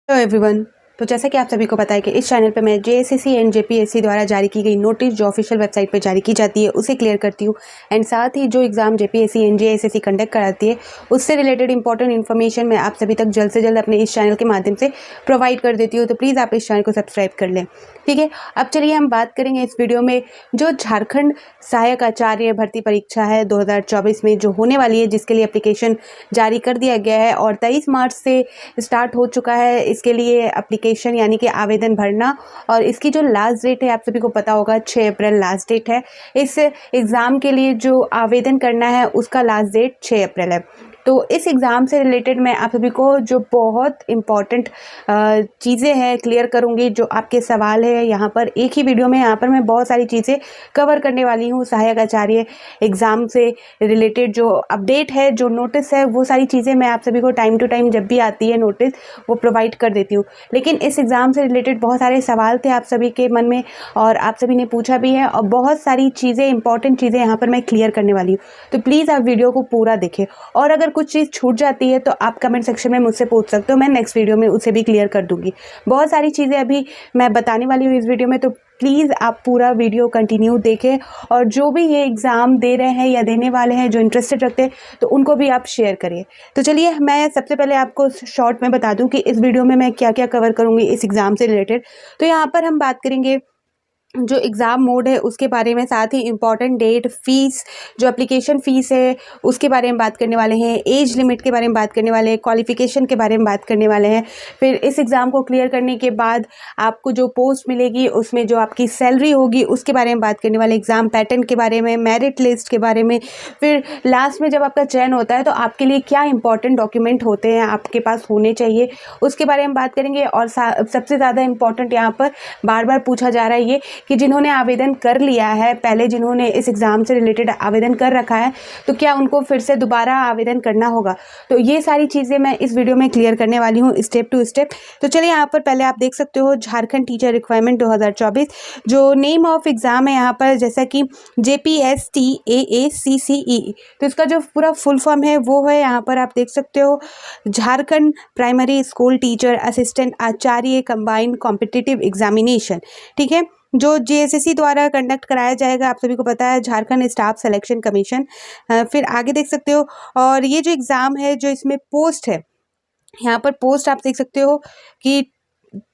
Hello everyone. तो जैसा कि आप सभी को पता है कि इस चैनल पे मैं जेएसएससी एंड जेपीएससी द्वारा जारी की गई नोटिस जो ऑफिशियल वेबसाइट पे जारी की जाती है उसे क्लियर करती हूँ एंड साथ ही जो exam JPSC and JSSC conduct कराती है उससे रिलेटेड इंपॉर्टेंट इन्फॉर्मेशन मैं आप सभी तक जल्द से जल्द अपने इस चैनल के माध्यम से प्रोवाइड कर देती हूँ। तो प्लीज़ आप इस चैनल को सब्सक्राइब कर लें। ठीक है, अब चलिए हम बात करेंगे इस वीडियो में जो झारखंड सहायक आचार्य भर्ती परीक्षा है 2024 में जो होने वाली है, जिसके लिए एप्लीकेशन जारी कर दिया गया है और 23 मार्च से स्टार्ट हो चुका है इसके लिए एप्लीकेशन यानी कि आवेदन भरना। और इसकी जो लास्ट डेट है आप सभी को पता होगा 6 अप्रैल लास्ट डेट है। इस एग्ज़ाम के लिए जो आवेदन करना है उसका लास्ट डेट 6 अप्रैल है। तो इस एग्ज़ाम से रिलेटेड मैं आप सभी को जो बहुत इम्पॉर्टेंट चीज़ें हैं क्लियर करूँगी। जो आपके सवाल है यहाँ पर एक ही वीडियो में यहाँ पर मैं बहुत सारी चीज़ें कवर करने वाली हूँ। सहायक आचार्य एग्ज़ाम से रिलेटेड जो अपडेट है, जो नोटिस है, वो सारी चीज़ें मैं आप सभी को टाइम टू टाइम जब भी आती है नोटिस वो प्रोवाइड कर देती हूँ। लेकिन इस एग्ज़ाम से रिलेटेड बहुत सारे सवाल थे आप सभी के मन में और आप सभी ने पूछा भी है और बहुत सारी चीज़ें इंपॉर्टेंट चीज़ें यहाँ पर मैं क्लियर करने वाली हूँ। तो प्लीज़ आप वीडियो को पूरा देखें और अगर कुछ चीज़ छूट जाती है तो आप कमेंट सेक्शन में मुझसे पूछ सकते हो, मैं नेक्स्ट वीडियो में उसे भी क्लियर कर दूँगी। बहुत सारी चीज़ें अभी मैं बताने वाली हूँ इस वीडियो में, तो प्लीज़ आप पूरा वीडियो कंटिन्यू देखें और जो भी ये एग्ज़ाम दे रहे हैं या देने वाले हैं जो इंटरेस्टेड रखते हैं तो उनको भी आप शेयर करिए। तो चलिए मैं सबसे पहले आपको शॉर्ट में बता दूं कि इस वीडियो में मैं क्या क्या कवर करूंगी इस एग्ज़ाम से रिलेटेड। तो यहाँ पर हम बात करेंगे जो एग्ज़ाम मोड है उसके बारे में, साथ ही इम्पॉर्टेंट डेट, फ़ीस, जो एप्लीकेशन फ़ीस है उसके बारे में बात करने वाले हैं, एज लिमिट के बारे में बात करने वाले हैं, क्वालिफ़िकेशन के बारे में बात करने वाले हैं। फिर इस एग्ज़ाम को क्लियर करने के बाद आपको जो पोस्ट मिलेगी उसमें जो आपकी सैलरी होगी उसके बारे में बात करने वाले, एग्ज़ाम पैटर्न के बारे में, मेरिट लिस्ट के बारे में। फिर लास्ट में जब आपका चयन होता है तो आपके लिए क्या इंपॉर्टेंट डॉक्यूमेंट होते हैं आपके पास होने चाहिए उसके बारे में बात करेंगे। और सबसे ज़्यादा इम्पॉर्टेंट यहाँ पर बार बार पूछा जा रहा है ये कि जिन्होंने आवेदन कर लिया है पहले, जिन्होंने इस एग्ज़ाम से रिलेटेड आवेदन कर रखा है, तो क्या उनको फिर से दोबारा आवेदन करना होगा। तो ये सारी चीज़ें मैं इस वीडियो में क्लियर करने वाली हूँ स्टेप टू स्टेप। तो चलिए यहाँ पर पहले आप देख सकते हो झारखंड टीचर रिक्वायरमेंट 2024 जो नेम ऑफ एग्ज़ाम है यहाँ पर, जैसा कि JPSTAACCE। तो इसका जो पूरा फुल फॉर्म है वो है, यहाँ पर आप देख सकते हो, Jharkhand primary school teacher assistant आचार्य कंबाइंड कॉम्पिटिटिव एग्जामिनेशन। ठीक है, जो जेएसएससी द्वारा कंडक्ट कराया जाएगा, आप सभी को पता है, झारखंड स्टाफ सिलेक्शन कमीशन। फिर आगे देख सकते हो, और ये जो एग्ज़ाम है जो इसमें पोस्ट है, यहाँ पर पोस्ट आप देख सकते हो कि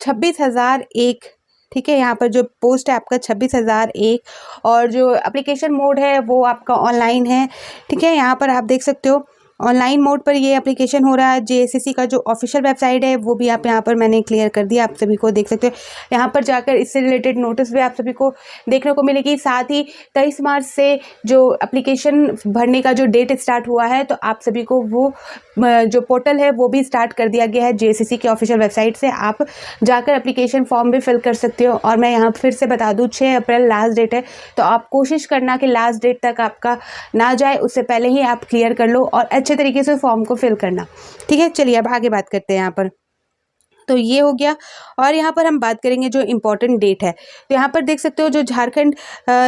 26,001। ठीक है, यहाँ पर जो पोस्ट है आपका 26,001 और जो एप्लीकेशन मोड है वो आपका ऑनलाइन है। ठीक है, यहाँ पर आप देख सकते हो ऑनलाइन मोड पर ये एप्लीकेशन हो रहा है। जेएसएससी का जो ऑफिशियल वेबसाइट है वो भी आप यहाँ पर मैंने क्लियर कर दिया, आप सभी को देख सकते हो। यहाँ पर जाकर इससे रिलेटेड नोटिस भी आप सभी को देखने को मिलेगी। साथ ही 23 मार्च से जो एप्लीकेशन भरने का जो डेट स्टार्ट हुआ है तो आप सभी को वो जो पोर्टल है वो भी स्टार्ट कर दिया गया है जेएसएससी के ऑफिशियल वेबसाइट से। आप जाकर एप्लीकेशन फॉर्म भी फिल कर सकते हो। और मैं यहाँ फिर से बता दूँ 6 अप्रैल लास्ट डेट है, तो आप कोशिश करना कि लास्ट डेट तक आपका ना जाए, उससे पहले ही आप क्लियर कर लो और अच्छे तरीके से फॉर्म को फिल करना। ठीक है, चलिए अब आगे बात करते हैं यहाँ पर। तो ये हो गया और यहाँ पर हम बात करेंगे जो इम्पोर्टेंट डेट है। तो यहाँ पर देख सकते हो जो झारखंड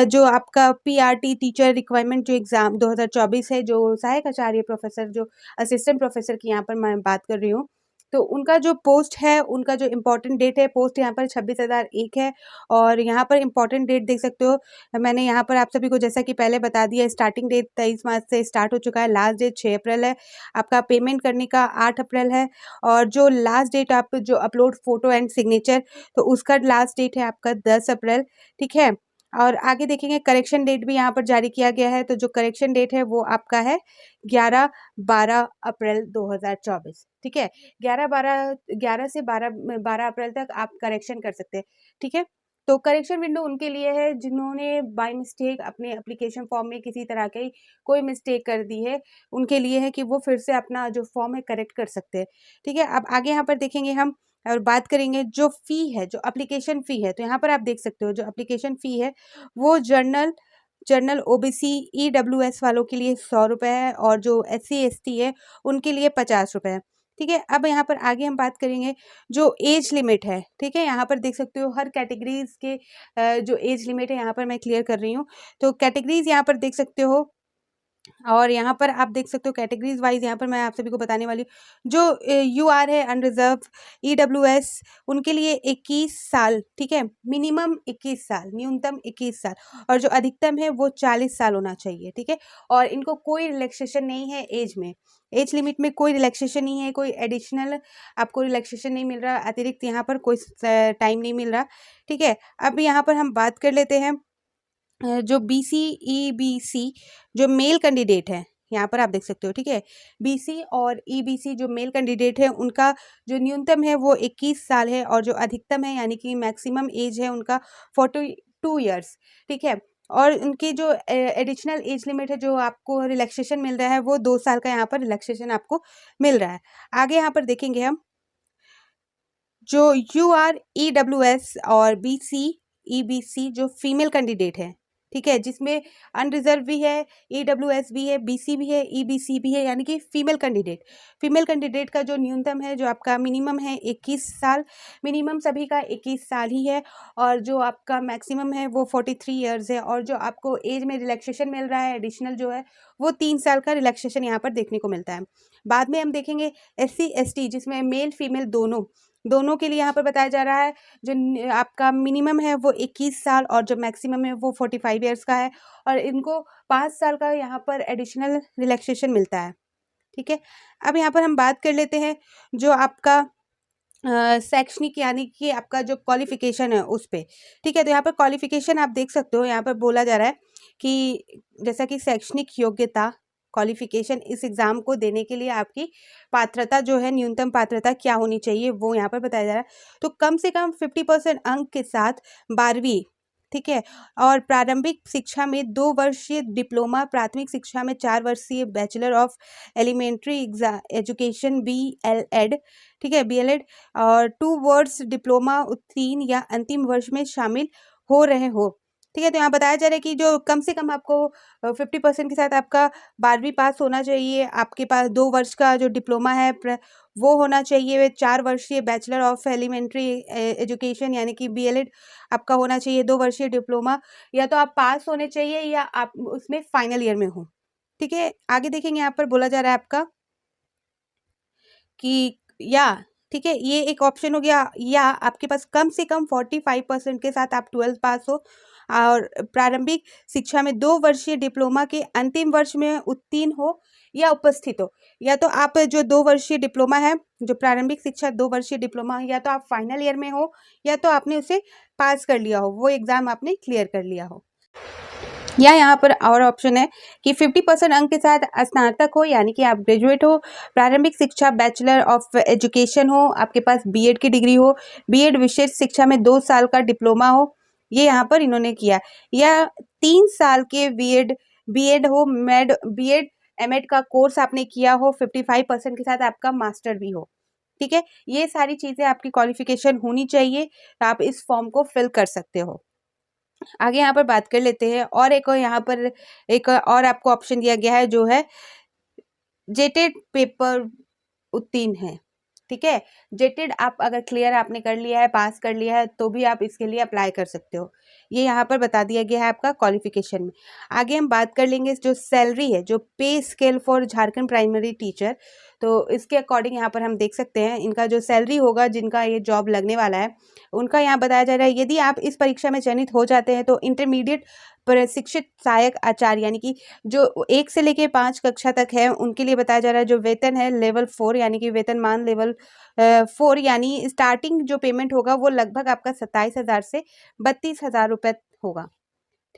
जो आपका पीआरटी टीचर रिक्वायरमेंट जो एग्ज़ाम 2024 है, जो सहायक आचार्य प्रोफेसर, जो असिस्टेंट प्रोफेसर की यहाँ पर मैं बात कर रही हूँ, तो उनका जो पोस्ट है, उनका जो इम्पोर्टेंट डेट है, पोस्ट यहाँ पर 26,001 है। और यहाँ पर इम्पोर्टेंट डेट देख सकते हो, मैंने यहाँ पर आप सभी को जैसा कि पहले बता दिया, स्टार्टिंग डेट 23 मार्च से स्टार्ट हो चुका है, लास्ट डेट 6 अप्रैल है, आपका पेमेंट करने का 8 अप्रैल है। और जो लास्ट डेट आप जो अपलोड फ़ोटो एंड सिग्नेचर, तो उसका लास्ट डेट है आपका 10 अप्रैल। ठीक है, और आगे देखेंगे करेक्शन डेट भी यहाँ पर जारी किया गया है। तो जो करेक्शन डेट है वो आपका है 11-12 अप्रैल 2024। ठीक है, 11 से 12 अप्रैल तक आप करेक्शन कर सकते हैं। ठीक है, तो करेक्शन विंडो उनके लिए है जिन्होंने बाय मिस्टेक अपने एप्लीकेशन फॉर्म में किसी तरह की कोई मिस्टेक कर दी है, उनके लिए है कि वो फिर से अपना जो फॉर्म है करेक्ट कर सकते हैं। ठीक है, अब आगे यहाँ पर देखेंगे हम और बात करेंगे जो फ़ी है, जो एप्लीकेशन फ़ी है। तो यहाँ पर आप देख सकते हो जो एप्लीकेशन फ़ी है वो जनरल ओबीसी ईडब्ल्यूएस वालों के लिए 100 रुपये है और जो एससी एसटी है उनके लिए 50 रुपये है। ठीक है, अब यहाँ पर आगे हम बात करेंगे जो एज लिमिट है। ठीक है, यहाँ पर देख सकते हो हर कैटेगरीज के जो एज लिमिट है यहाँ पर मैं क्लियर कर रही हूँ। तो कैटेगरीज यहाँ पर देख सकते हो और यहाँ पर आप देख सकते हो कैटेगरीज वाइज, यहाँ पर मैं आप सभी को बताने वाली हूँ। जो यूआर है अनरिजर्व, ईडब्ल्यूएस, उनके लिए 21 साल, ठीक है, मिनिमम 21 साल, न्यूनतम 21 साल, और जो अधिकतम है वो 40 साल होना चाहिए, ठीक है। और इनको कोई रिलैक्सेशन नहीं है एज में, एज लिमिट में कोई रिलैक्सेशन नहीं है, कोई एडिशनल आपको रिलैक्सेशन नहीं मिल रहा, अतिरिक्त यहाँ पर कोई टाइम नहीं मिल रहा, ठीक है। अब यहाँ पर हम बात कर लेते हैं जो बीसी ईबीसी जो मेल कैंडिडेट है, यहाँ पर आप देख सकते हो, ठीक है। बीसी और ईबीसी जो मेल कैंडिडेट है उनका जो न्यूनतम है वो 21 साल है, और जो अधिकतम है यानी कि मैक्सिमम एज है उनका 42 ईयर्स, ठीक है। और उनकी जो एडिशनल एज लिमिट है, जो आपको रिलैक्सेशन मिल रहा है, वो 2 साल का यहाँ पर रिलैक्सेशन आपको मिल रहा है। आगे यहाँ पर देखेंगे हम जो यूआर ईडब्ल्यूएस और बीसी ईबीसी जो फीमेल कैंडिडेट है, ठीक है, जिसमें अनरिजर्व भी है, ईडब्ल्यूएस भी है, बीसी भी है, ईबीसी भी है, यानी कि फीमेल कैंडिडेट का जो न्यूनतम है, जो आपका मिनिमम है 21 साल, मिनिमम सभी का 21 साल ही है, और जो आपका मैक्सिमम है वो 43 ईयर्स है, और जो आपको एज में रिलैक्सेशन मिल रहा है एडिशनल जो है वो 3 साल का रिलैक्सेशन यहाँ पर देखने को मिलता है। बाद में हम देखेंगे SC ST जिसमें मेल फीमेल दोनों के लिए यहाँ पर बताया जा रहा है, जो आपका मिनिमम है वो 21 साल और जो मैक्सिमम है वो 45 ईयर्स का है, और इनको 5 साल का यहाँ पर एडिशनल रिलैक्सेशन मिलता है, ठीक है। अब यहाँ पर हम बात कर लेते हैं जो आपका शैक्षणिक यानी कि आपका जो क्वालिफिकेशन है उस पे, ठीक है। तो यहाँ पर क्वालिफिकेशन आप देख सकते हो, यहाँ पर बोला जा रहा है कि जैसा कि शैक्षणिक योग्यता क्वालिफिकेशन, इस एग्ज़ाम को देने के लिए आपकी पात्रता जो है, न्यूनतम पात्रता क्या होनी चाहिए वो यहाँ पर बताया जा रहा है। तो कम से कम 50% अंक के साथ 12वीं, ठीक है, और प्रारंभिक शिक्षा में 2 वर्षीय डिप्लोमा, प्राथमिक शिक्षा में 4 वर्षीय bachelor of elementary education BLED, ठीक है, BLED, और 2 वर्ष डिप्लोमा उत्तीर्ण या अंतिम वर्ष में शामिल हो रहे हो, ठीक है। तो यहाँ बताया जा रहा है कि जो कम से कम आपको 50% के साथ आपका 12वीं पास होना चाहिए, आपके पास 2 वर्ष का जो डिप्लोमा है वो होना चाहिए, 4 वर्षीय बैचलर ऑफ एलिमेंट्री एजुकेशन यानी कि BLED आपका होना चाहिए, 2 वर्षीय डिप्लोमा, या तो आप पास होने चाहिए या आप उसमें फाइनल ईयर में हो, ठीक है। आगे देखेंगे, यहाँ पर बोला जा रहा है आपका कि या, ठीक है, ये एक ऑप्शन हो गया, या आपके पास कम से कम 45% के साथ आप 12th पास हो और प्रारंभिक शिक्षा में 2 वर्षीय डिप्लोमा के अंतिम वर्ष में उत्तीर्ण हो या उपस्थित हो, या तो आप जो 2 वर्षीय डिप्लोमा है, जो प्रारंभिक शिक्षा 2 वर्षीय डिप्लोमा, या तो आप फाइनल ईयर में हो, या तो आपने उसे पास कर लिया हो, वो एग्ज़ाम आपने क्लियर कर लिया हो, या यहाँ पर और ऑप्शन है कि 50% अंक के साथ स्नातक हो यानी कि आप ग्रेजुएट हो, प्रारंभिक शिक्षा बैचलर ऑफ एजुकेशन हो, आपके पास बीएड की डिग्री हो, बीएड विशेष शिक्षा में 2 साल का डिप्लोमा हो, ये यहाँ पर इन्होंने किया, या 3 साल के बीएड बीएड हो, बीएड एमएड का कोर्स आपने किया हो, 55% के साथ आपका मास्टर भी हो, ठीक है। ये सारी चीज़ें आपकी क्वालिफिकेशन होनी चाहिए, तो आप इस फॉर्म को फिल कर सकते हो। आगे यहाँ पर बात कर लेते हैं, और एक और यहाँ पर एक और आपको ऑप्शन दिया गया है जो है जेटेड पेपर उत्तीर्ण है, ठीक है। जेटेड आप अगर क्लियर आपने कर लिया है, पास कर लिया है, तो भी आप इसके लिए अप्लाई कर सकते हो, ये यहाँ पर बता दिया गया है आपका क्वालिफिकेशन में। आगे हम बात कर लेंगे जो सैलरी है, जो पे scale for Jharkhand primary teacher, तो इसके अकॉर्डिंग यहाँ पर हम देख सकते हैं इनका जो सैलरी होगा, जिनका ये जॉब लगने वाला है, उनका यहाँ बताया जा रहा है, यदि आप इस परीक्षा में चयनित हो जाते हैं तो इंटरमीडिएट प्रशिक्षित सहायक आचार्य यानी कि जो 1 से लेके 5 कक्षा तक है, उनके लिए बताया जा रहा है जो वेतन है लेवल 4 यानी कि वेतनमान लेवल 4, यानी स्टार्टिंग जो पेमेंट होगा वो लगभग आपका 27,000 से 32,000 रुपये होगा,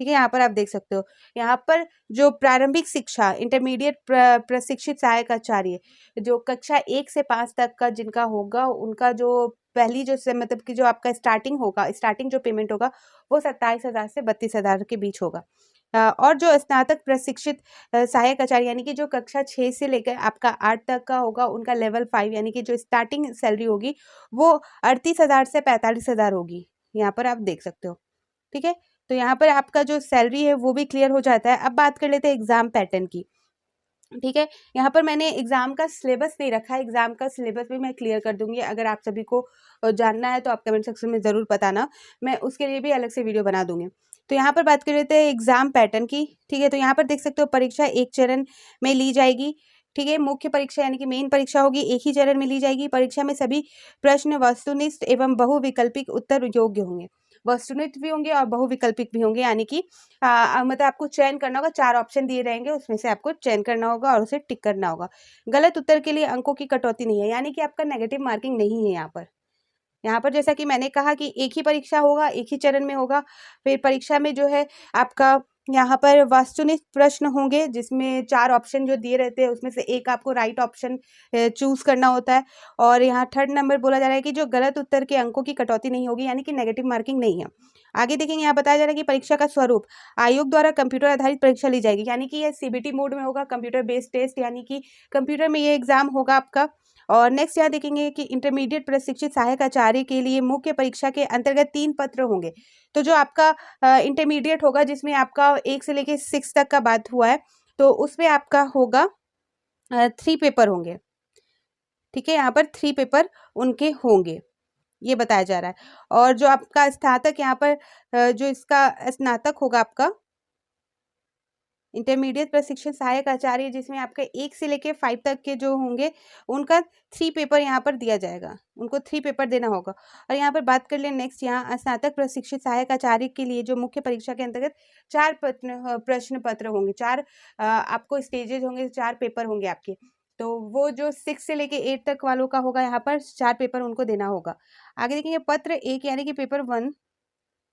ठीक है। यहाँ पर आप देख सकते हो, यहाँ पर जो प्रारंभिक शिक्षा इंटरमीडिएट प्रशिक्षित सहायक आचार्य जो कक्षा 1 से 5 तक का जिनका होगा, उनका जो पहली जो मतलब कि जो आपका स्टार्टिंग जो पेमेंट होगा वो 27,000 से 32,000 के बीच होगा। और जो स्नातक प्रशिक्षित सहायक आचार्य यानी कि जो कक्षा 6 से लेकर आपका 8 तक का होगा, उनका लेवल 5 यानी कि जो स्टार्टिंग सैलरी होगी वो 38,000 से 45,000 होगी, यहाँ पर आप देख सकते हो, ठीक है। तो यहाँ पर आपका जो सैलरी है वो भी क्लियर हो जाता है। अब बात कर लेते हैं एग्जाम पैटर्न की, ठीक है। यहाँ पर मैंने एग्जाम का सिलेबस नहीं रखा है, एग्जाम का सिलेबस भी मैं क्लियर कर दूंगी, अगर आप सभी को जानना है तो आप कमेंट सेक्शन में ज़रूर बताना, मैं उसके लिए भी अलग से वीडियो बना दूंगी। तो यहाँ पर बात कर लेते हैं एग्जाम पैटर्न की। ठीक है, तो यहाँ पर देख सकते हो परीक्षा एक चरण में ली जाएगी। ठीक है, मुख्य परीक्षा यानी कि मेन परीक्षा होगी एक ही चरण में ली जाएगी। परीक्षा में सभी प्रश्न वस्तुनिष्ठ एवं बहुविकल्पिक उत्तर योग्य होंगे। वस्तुनिष्ठ भी होंगे और बहुविकल्पिक भी होंगे, यानी कि मतलब आपको चयन करना होगा, 4 ऑप्शन दिए रहेंगे, उसमें से आपको चयन करना होगा और उसे टिक करना होगा। गलत उत्तर के लिए अंकों की कटौती नहीं है, यानी कि आपका नेगेटिव मार्किंग नहीं है यहाँ पर जैसा कि मैंने कहा कि एक ही परीक्षा होगा, एक ही चरण में होगा। फिर परीक्षा में जो है आपका यहाँ पर वस्तुनिष्ठ प्रश्न होंगे, जिसमें 4 ऑप्शन जो दिए रहते हैं उसमें से एक आपको राइट ऑप्शन चूज करना होता है। और यहाँ 3rd नंबर बोला जा रहा है कि जो गलत उत्तर के अंकों की कटौती नहीं होगी, यानी कि नेगेटिव मार्किंग नहीं है। आगे देखेंगे, यहाँ बताया जा रहा है कि परीक्षा का स्वरूप आयोग द्वारा कंप्यूटर आधारित परीक्षा ली जाएगी, यानी कि यह सीबीटी मोड में होगा, कंप्यूटर बेस्ड टेस्ट, यानी कि कंप्यूटर में ये एग्जाम होगा आपका। और नेक्स्ट यहाँ देखेंगे कि इंटरमीडिएट प्रशिक्षित सहायक आचार्य के लिए मुख्य परीक्षा के अंतर्गत 3 पत्र होंगे। तो जो आपका इंटरमीडिएट होगा, जिसमें आपका 1 से लेके 6 तक का बात हुआ है, तो उसमें आपका होगा 3 पेपर होंगे। ठीक है, यहाँ पर 3 पेपर उनके होंगे, ये बताया जा रहा है। और जो आपका स्नातक यहाँ पर जो इसका स्नातक होगा आपका इंटरमीडिएट प्रशिक्षण सहायक आचार्य, जिसमें आपका 1 से लेके 5 तक के जो होंगे उनका 3 पेपर यहाँ पर दिया जाएगा, उनको 3 पेपर देना होगा। और यहाँ पर बात कर ले नेक्स्ट, यहाँ स्नातक प्रशिक्षित सहायक आचार्य के लिए जो मुख्य परीक्षा के अंतर्गत 4 प्रश्न पत्र होंगे, 4 आपको स्टेजेज होंगे, 4 पेपर होंगे आपके। तो वो जो 6 से लेके 8 तक वालों का होगा, यहाँ पर 4 पेपर उनको देना होगा। आगे देखेंगे पत्र 1 यानी कि पेपर 1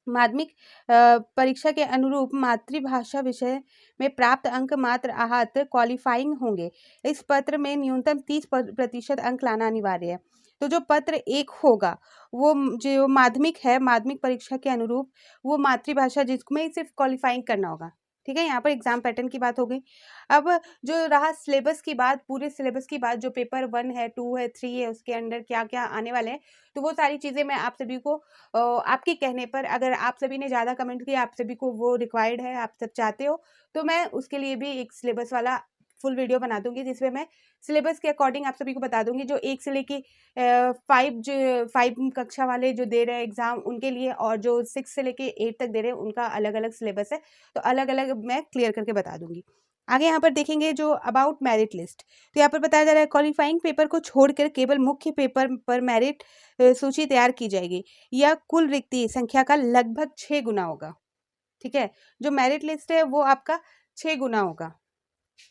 माध्यमिक परीक्षा के अनुरूप मातृभाषा विषय में प्राप्त अंक मात्र आहत क्वालिफाइंग होंगे। इस पत्र में न्यूनतम 30% अंक लाना अनिवार्य है। तो जो पत्र 1 होगा वो जो माध्यमिक है, माध्यमिक परीक्षा के अनुरूप वो मातृभाषा जिसमें सिर्फ क्वालिफाइंग करना होगा। ठीक है, यहाँ पर एग्जाम पैटर्न की बात हो गई। अब जो रहा सिलेबस की बात, पूरे सिलेबस की बात, जो पेपर 1 है, 2 है, 3 है, उसके अंदर क्या क्या आने वाले हैं, तो वो सारी चीज़ें मैं आप सभी को आपके कहने पर, अगर आप सभी ने ज़्यादा कमेंट किया, आप सभी को वो रिक्वायर्ड है, आप सब चाहते हो, तो मैं उसके लिए भी एक सिलेबस वाला फुल वीडियो बना दूंगी, जिसमें मैं सिलेबस के अकॉर्डिंग आप सभी को बता दूंगी। जो 1 से लेके 5 कक्षा वाले जो दे रहे हैं एग्जाम उनके लिए, और जो 6 से लेके 8 तक दे रहे हैं उनका अलग अलग सिलेबस है, तो अलग अलग मैं क्लियर करके बता दूंगी। आगे यहाँ पर देखेंगे जो अबाउट मेरिट लिस्ट, तो यहाँ पर बताया जा रहा है क्वालिफाइंग पेपर को छोड़कर केवल मुख्य पेपर पर मेरिट सूची तैयार की जाएगी। यह कुल रिक्ति संख्या का लगभग 6 गुना होगा। ठीक है, जो मेरिट लिस्ट है वो आपका 6 गुना होगा।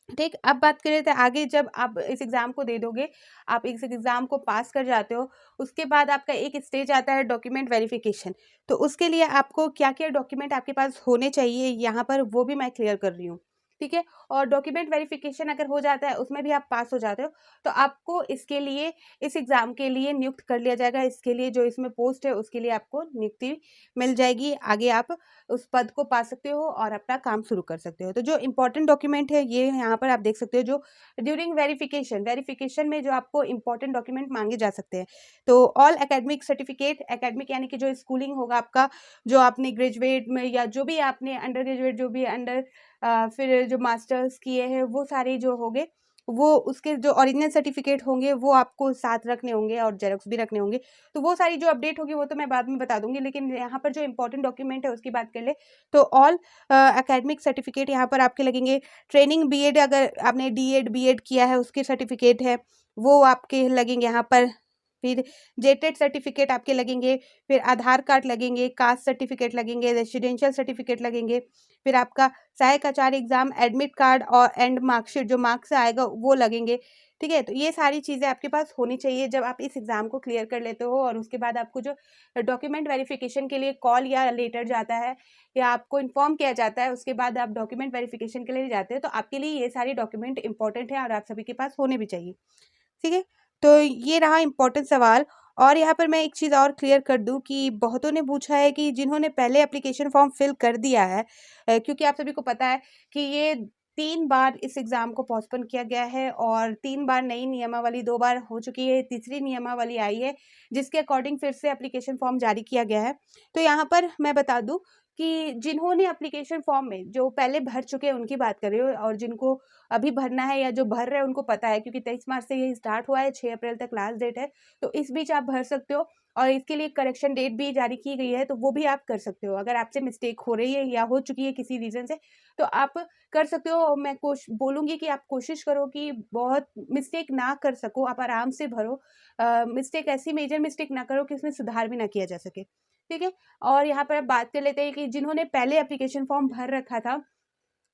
ठीक, अब बात करें तो आगे जब आप इस एग्जाम को दे दोगे, आप इस एग्जाम को पास कर जाते हो, उसके बाद आपका एक स्टेज आता है डॉक्यूमेंट वेरिफिकेशन। तो उसके लिए आपको क्या क्या डॉक्यूमेंट आपके पास होने चाहिए, यहाँ पर वो भी मैं क्लियर कर रही हूँ। ठीक है, और डॉक्यूमेंट वेरिफिकेशन अगर हो जाता है, उसमें भी आप पास हो जाते हो, तो आपको इसके लिए, इस एग्जाम के लिए नियुक्त कर लिया जाएगा। इसके लिए जो इसमें पोस्ट है उसके लिए आपको नियुक्ति मिल जाएगी, आगे आप उस पद को पा सकते हो और अपना काम शुरू कर सकते हो। तो जो इंपॉर्टेंट डॉक्यूमेंट है ये यहाँ पर आप देख सकते हो, जो ड्यूरिंग वेरिफिकेशन में जो आपको इंपॉर्टेंट डॉक्यूमेंट मांगे जा सकते हैं। तो ऑल एकेडमिक सर्टिफिकेट, एकेडमिक यानी कि जो स्कूलिंग होगा आपका, जो आपने ग्रेजुएट में या जो भी आपने अंडर ग्रेजुएट, जो भी अंडर फिर जो मास्टर्स किए हैं, वो सारे जो होंगे, वो उसके जो ओरिजिनल सर्टिफिकेट होंगे वो आपको साथ रखने होंगे और जेरोक्स भी रखने होंगे। तो वो सारी जो अपडेट होगी वो तो मैं बाद में बता दूंगी, लेकिन यहाँ पर जो इंपॉर्टेंट डॉक्यूमेंट है उसकी बात कर ले, तो ऑल एकेडमिक सर्टिफिकेट यहाँ पर आपके लगेंगे। ट्रेनिंग बीएड, अगर आपने डीएड बीएड किया है उसके सर्टिफिकेट है वो आपके लगेंगे यहाँ पर। फिर जेटेड सर्टिफिकेट आपके लगेंगे, फिर आधार कार्ड लगेंगे, कास्ट सर्टिफिकेट लगेंगे, रेसिडेंशियल सर्टिफिकेट लगेंगे, फिर आपका सहायक आचार्य एग्जाम एडमिट कार्ड और एंड मार्कशीट जो मार्क्स से आएगा वो लगेंगे। ठीक है, तो ये सारी चीज़ें आपके पास होनी चाहिए जब आप इस एग्ज़ाम को क्लियर कर लेते हो। और उसके बाद आपको जो डॉक्यूमेंट वेरिफिकेशन के लिए कॉल या लेटर जाता है या आपको इन्फॉर्म किया जाता है, उसके बाद आप डॉक्यूमेंट वेरिफिकेशन के लिए जाते हैं, तो आपके लिए ये सारी डॉक्यूमेंट इंपॉर्टेंट है और आप सभी के पास होने भी चाहिए। ठीक है, तो ये रहा इम्पोर्टेंट सवाल। और यहाँ पर मैं एक चीज़ और क्लियर कर दूं कि बहुतों ने पूछा है कि जिन्होंने पहले एप्लीकेशन फॉर्म फिल कर दिया है, क्योंकि आप सभी को पता है कि ये 3 बार इस एग्ज़ाम को पोस्टपोन किया गया है और 3 बार नई नियमावली, 2 बार हो चुकी है, तीसरी नियमावली आई है जिसके अकॉर्डिंग फिर से एप्लीकेशन फॉर्म जारी किया गया है। तो यहाँ पर मैं बता दूँ कि जिन्होंने एप्लीकेशन फॉर्म में जो पहले भर चुके हैं उनकी बात कर रही हूँ, और जिनको अभी भरना है या जो भर रहे हैं उनको पता है, क्योंकि 23 मार्च से ये स्टार्ट हुआ है, 6 अप्रैल तक लास्ट डेट है, तो इस बीच आप भर सकते हो। और इसके लिए करेक्शन डेट भी जारी की गई है, तो वो भी आप कर सकते हो। अगर आपसे मिस्टेक हो रही है या हो चुकी है किसी रीज़न से, तो आप कर सकते हो। मैं बोलूँगी कि आप कोशिश करो कि बहुत मिस्टेक ना कर सको, आप आराम से भरो। मिस्टेक ऐसी मेजर मिस्टेक ना करो कि उसमें सुधार भी ना किया जा सके, ठीक है? और यहाँ पर अब बात कर लेते हैं कि जिन्होंने पहले एप्लीकेशन फॉर्म भर रखा था,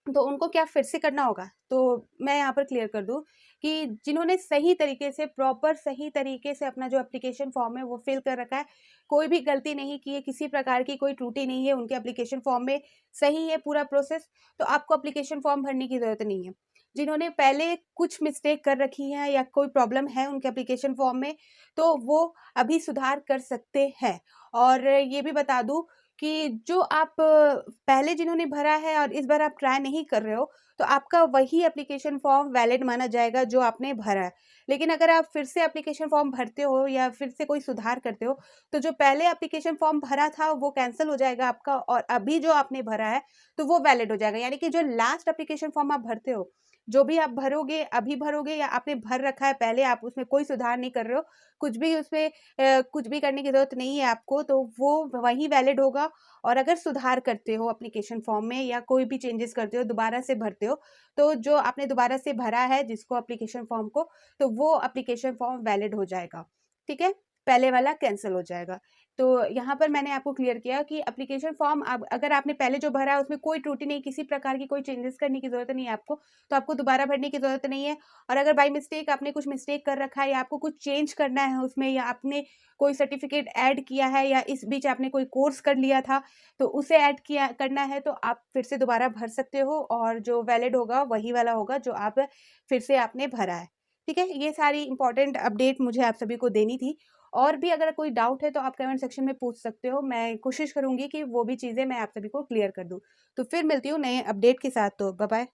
तो उनको क्या फिर से करना होगा? तो मैं यहाँ पर क्लियर कर दूँ कि जिन्होंने सही तरीके से प्रॉपर सही तरीके से अपना जो एप्लीकेशन फॉर्म है वो फिल कर रखा है, कोई भी गलती नहीं की है, किसी प्रकार की कोई त्रुटि नहीं है उनके एप्लीकेशन फॉर्म में, सही है पूरा प्रोसेस, तो आपको एप्लीकेशन फॉर्म भरने की ज़रूरत नहीं है। जिन्होंने पहले कुछ मिस्टेक कर रखी है या कोई प्रॉब्लम है उनके एप्लीकेशन फॉर्म में, तो वो अभी सुधार कर सकते हैं। और ये भी बता दूँ कि जो आप पहले जिन्होंने भरा है और इस बार आप ट्राई नहीं कर रहे हो, तो आपका वही एप्लीकेशन फॉर्म वैलिड माना जाएगा जो आपने भरा है। लेकिन अगर आप फिर से एप्लीकेशन फॉर्म भरते हो या फिर से कोई सुधार करते हो, तो जो पहले एप्लीकेशन फॉर्म भरा था वो कैंसल हो जाएगा आपका, और अभी जो आपने भरा है तो वो वैलिड हो जाएगा। यानी कि जो लास्ट एप्लीकेशन फॉर्म आप भरते हो, जो भी आप भरोगे, अभी भरोगे या आपने भर रखा है पहले, आप उसमें कोई सुधार नहीं कर रहे हो, कुछ भी उसमें कुछ भी करने की ज़रूरत नहीं है आपको, तो वो वही वैलिड होगा। और अगर सुधार करते हो एप्लीकेशन फॉर्म में या कोई भी चेंजेस करते हो, दोबारा से भरते हो, तो जो आपने दोबारा से भरा है जिसको एप्लीकेशन फॉर्म को, तो वो एप्लीकेशन फॉर्म वैलिड हो जाएगा, ठीक है? पहले वाला कैंसल हो जाएगा। तो यहाँ पर मैंने आपको क्लियर किया कि एप्लीकेशन फॉर्म अब अगर आपने पहले जो भरा है उसमें कोई त्रुटि नहीं, किसी प्रकार की कोई चेंजेस करने की ज़रूरत नहीं है आपको, तो आपको दोबारा भरने की ज़रूरत नहीं है। और अगर बाय मिस्टेक आपने कुछ मिस्टेक कर रखा है या आपको कुछ चेंज करना है उसमें, या आपने कोई सर्टिफिकेट ऐड किया है या इस बीच आपने कोई कोर्स कर लिया था, तो उसे ऐड किया करना है, तो आप फिर से दोबारा भर सकते हो और जो वैलिड होगा वही वाला होगा जो आप फिर से आपने भरा है, ठीक है? ये सारी इंपॉर्टेंट अपडेट मुझे आप सभी को देनी थी। और भी अगर कोई डाउट है तो आप कमेंट सेक्शन में पूछ सकते हो, मैं कोशिश करूँगी कि वो भी चीज़ें मैं आप सभी को क्लियर कर दूँ। तो फिर मिलती हूँ नए अपडेट के साथ, तो बाय बाय।